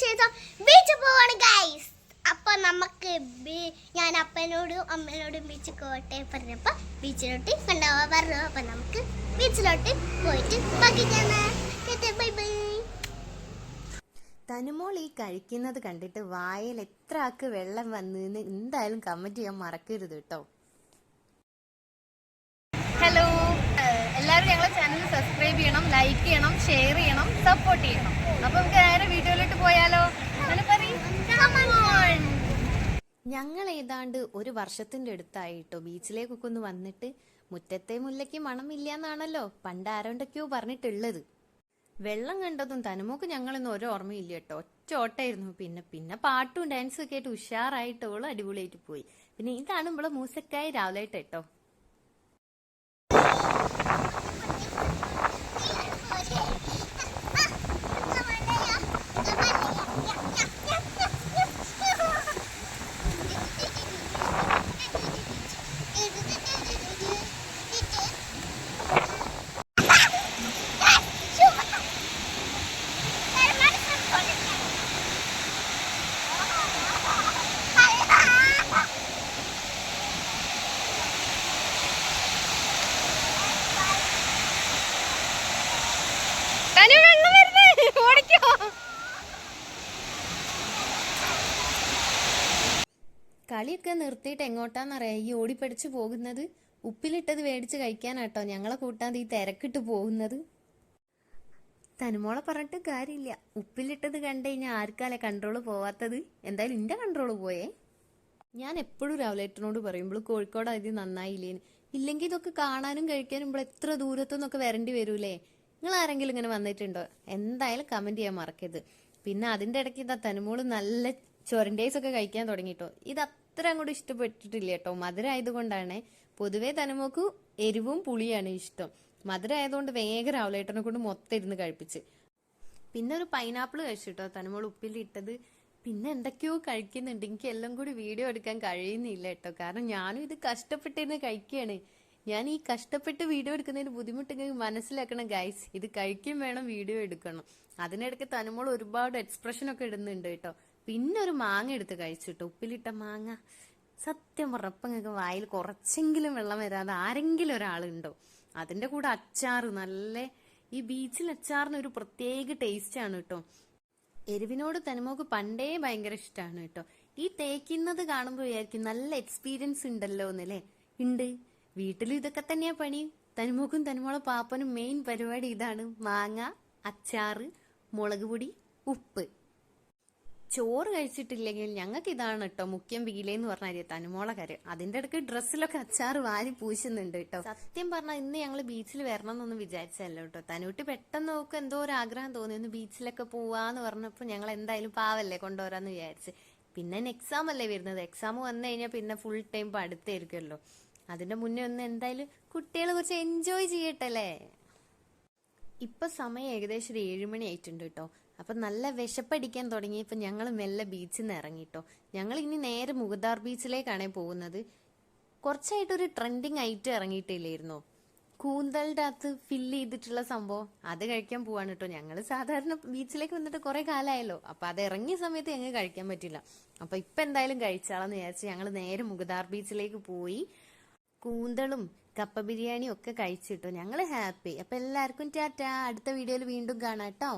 ശേഷം ബീച്ച് പോവാണ് ഗൈസ്. അപ്പൊ നമുക്ക് ഞാൻ അപ്പനോടും അമ്മനോടും ബീച്ച് പോട്ടെ പറഞ്ഞപ്പോ ബീച്ചിലോട്ട് കൊണ്ടുപോവാ പറഞ്ഞു. അപ്പൊ നമുക്ക് ബീച്ചിലോട്ട് പോയിട്ട് ബൈ ബൈ. തനുമോൾ ഈ കഴിക്കുന്നത് കണ്ടിട്ട് വായിൽ എത്ര ആക്ക് വെള്ളം വന്നെന്ന് എന്തായാലും കമന്റ് ചെയ്യാൻ മറക്കരുത് കേട്ടോ. ഹലോ, എല്ലാവരും ഞങ്ങളെ ചാനൽ സബ്സ്ക്രൈബ് ചെയ്യണം, ലൈക്ക് ചെയ്യണം, ഷെയർ ചെയ്യണം, സപ്പോർട്ട് ചെയ്യണം. അപ്പൊ നമുക്ക് നേരെ വീഡിയോയിലോട്ട് പോയാലോ? ഞങ്ങൾ ഏതാണ്ട് ഒരു വർഷത്തിന്റെ അടുത്തായിട്ടോ ബീച്ചിലേക്കൊക്കെ ഒന്ന് വന്നിട്ട്. മുറ്റത്തെ മുല്ലയ്ക്ക് മണമില്ല എന്നാണല്ലോ പണ്ട് ആരോണ്ടൊക്കെയോ പറഞ്ഞിട്ടുള്ളത്. വെള്ളം കണ്ടതും തനുമോക്ക് ഞങ്ങളൊന്നും ഒരു ഓർമ്മയില്ല കേട്ടോ. ഒറ്റ ഓട്ടായിരുന്നു. പിന്നെ പാട്ടും ഡാൻസും ഒക്കെ ആയിട്ട് ഉഷാറായിട്ടോളും അടിപൊളിയായിട്ട് പോയി. പിന്നെ ഇതാണ് നമ്മളെ മൂസക്കായി രാവിലെ കേട്ടോ. കളിയൊക്കെ നിർത്തിയിട്ട് എങ്ങോട്ടാന്നറിയാം ഈ ഓടിപ്പടിച്ച് പോകുന്നത്? ഉപ്പിലിട്ടത് മേടിച്ച് കഴിക്കാനാട്ടോ ഞങ്ങളെ കൂട്ടാതെ ഈ തിരക്കിട്ട് പോകുന്നത്. തനുമോളെ പറഞ്ഞിട്ട് കാര്യമില്ല. ഉപ്പിലിട്ടത് കണ്ടു കഴിഞ്ഞാൽ ആർക്കാലെ കൺട്രോള് പോവാത്തത്? എന്തായാലും എന്റെ കൺട്രോള് പോയേ. ഞാൻ എപ്പോഴും രാവിലേട്ടനോട് പറയുമ്പോൾ കോഴിക്കോട് അതി നന്നായില്ലേന്ന്. ഇല്ലെങ്കിൽ ഇതൊക്കെ കാണാനും കഴിക്കാനും ഇപ്പോൾ എത്ര ദൂരത്തുനിന്നൊക്കെ വരേണ്ടി വരൂലേ? നിങ്ങൾ ആരെങ്കിലും ഇങ്ങനെ വന്നിട്ടുണ്ടോ? എന്തായാലും കമന്റ് ചെയ്യാൻ മറക്കരുത്. പിന്നെ അതിന്റെ ഇടയ്ക്ക് ഇതാ തനുമോള് നല്ല ചൊരണ്ടേസ് ഒക്കെ കഴിക്കാൻ തുടങ്ങിട്ടോ. ഇത് അത്ര അങ്ങോട്ട് ഇഷ്ടപ്പെട്ടിട്ടില്ല കേട്ടോ. മധുരം ആയതുകൊണ്ടാണ്. പൊതുവെ തനുമോക്ക് എരിവും പുളിയാണ് ഇഷ്ടം. മധുരം ആയതുകൊണ്ട് വേഗം രാവിലേട്ടനെ കൊണ്ട് മൊത്തം ഇരുന്ന് കഴിപ്പിച്ച്. പിന്നെ ഒരു പൈനാപ്പിൾ കഴിച്ചിട്ടോ തനുമോൾ ഉപ്പിലിട്ടത്. പിന്നെ എന്തൊക്കെയോ കഴിക്കുന്നുണ്ട്. എനിക്ക് എല്ലാം കൂടി വീഡിയോ എടുക്കാൻ കഴിയുന്നില്ല കേട്ടോ. കാരണം ഞാനും ഇത് കഷ്ടപ്പെട്ടിരുന്ന് കഴിക്കുകയാണ്. ഞാൻ ഈ കഷ്ടപ്പെട്ട് വീഡിയോ എടുക്കുന്നതിന് ബുദ്ധിമുട്ടെങ്കിൽ മനസ്സിലാക്കണം ഗൈസ്. ഇത് കഴിക്കും വേണം വീഡിയോ എടുക്കണം. അതിനിടയ്ക്ക് തനുമോൾ ഒരുപാട് എക്സ്പ്രഷൻ ഒക്കെ ഇടുന്നുണ്ട് കേട്ടോ. പിന്നെ ഒരു മാങ്ങ എടുത്ത് കഴിച്ചിട്ടോ, ഉപ്പിലിട്ട മാങ്ങ. സത്യം പറഞ്ഞപ്പങ്ങൾക്ക് വായിൽ കുറച്ചെങ്കിലും വെള്ളം വരാതെ ആരെങ്കിലും ഒരാളുണ്ടോ? അതിന്റെ കൂടെ അച്ചാറ് നല്ല. ഈ ബീച്ചിൽ അച്ചാറിന് ഒരു പ്രത്യേക ടേസ്റ്റ് ആണ് കേട്ടോ. എരിവിനോട് തനുമോക്ക് പണ്ടേ ഭയങ്കര ഇഷ്ടമാണ് കേട്ടോ. ഈ തേക്കുന്നത് കാണുമ്പോൾ വിചാരിക്കും നല്ല എക്സ്പീരിയൻസ് ഉണ്ടല്ലോ എന്നല്ലേ. ഉണ്ട്. വീട്ടിലും ഇതൊക്കെ തന്നെയാ പണി. തനുമോക്കും തനുമോളെ പാപ്പനും മെയിൻ പരിപാടി ഇതാണ്. മാങ്ങ, അച്ചാറ്, മുളക് പൊടി, ഉപ്പ്. ചോറ് കഴിച്ചിട്ടില്ലെങ്കിൽ ഞങ്ങൾക്ക് ഇതാണ് കേട്ടോ മുഖ്യം വീലേന്ന് പറഞ്ഞാൽ തനുമോളെ കാര്യം. അതിന്റെ ഇടയ്ക്ക് ഡ്രസ്സിലൊക്കെ അച്ചാറ് വാരി പൂശുന്നുണ്ട് കേട്ടോ. സത്യം പറഞ്ഞാൽ ഇന്ന് ഞങ്ങൾ ബീച്ചിൽ വരണം എന്നൊന്നും വിചാരിച്ചല്ലോ കേട്ടോ. തനുട്ടി പെട്ടെന്ന് നോക്ക് എന്തോ ഒരു ആഗ്രഹം തോന്നി ഒന്ന് ബീച്ചിലൊക്കെ പോവാന്ന് പറഞ്ഞപ്പോൾ ഞങ്ങൾ എന്തായാലും പാവല്ലേ കൊണ്ടുവരാന്ന് വിചാരിച്ച്. പിന്നെ എക്സാം അല്ലേ വരുന്നത്. എക്സാം വന്നു കഴിഞ്ഞാൽ പിന്നെ ഫുൾ ടൈം പഠിത്തായിരിക്കുമല്ലോ. അതിന്റെ മുന്നേ ഒന്ന് എന്തായാലും കുട്ടികളെ കുറച്ച് എൻജോയ് ചെയ്യട്ടല്ലേ. ഇപ്പൊ സമയം ഏകദേശം ഒരു 7 മണി ആയിട്ടുണ്ട് കേട്ടോ. അപ്പൊ നല്ല വിശപ്പടിക്കാൻ തുടങ്ങിയപ്പോ ഞങ്ങൾ മെല്ലെ ബീച്ചിൽ നിന്ന് ഇറങ്ങിട്ടോ. ഞങ്ങൾ ഇനി നേരെ മുഗദാർ ബീച്ചിലേക്കാണ് പോകുന്നത്. കുറച്ചായിട്ടൊരു ട്രെൻഡിങ് ഐറ്റം ഇറങ്ങിയിട്ടില്ലായിരുന്നോ? കൂന്തലിന്റെ അകത്ത് ഫില്ല് ചെയ്തിട്ടുള്ള സംഭവം. അത് കഴിക്കാൻ പോവാണ് കേട്ടോ. ഞങ്ങൾ സാധാരണ ബീച്ചിലേക്ക് വന്നിട്ട് കുറെ കാലമായല്ലോ. അപ്പൊ അത് ഇറങ്ങിയ സമയത്ത് ഞങ്ങൾക്ക് കഴിക്കാൻ പറ്റില്ല. അപ്പൊ ഇപ്പൊ എന്തായാലും കഴിച്ചാളെന്ന് വിചാരിച്ച് ഞങ്ങൾ നേരെ മുഗദാർ ബീച്ചിലേക്ക് പോയി കൂന്തളും കപ്പ ബിരിയാണിയും ഒക്കെ കഴിച്ചിട്ടോ. ഞങ്ങൾ ഹാപ്പി. അപ്പൊ എല്ലാവർക്കും ടാറ്റാ. അടുത്ത വീഡിയോയിൽ വീണ്ടും കാണാം കേട്ടോ.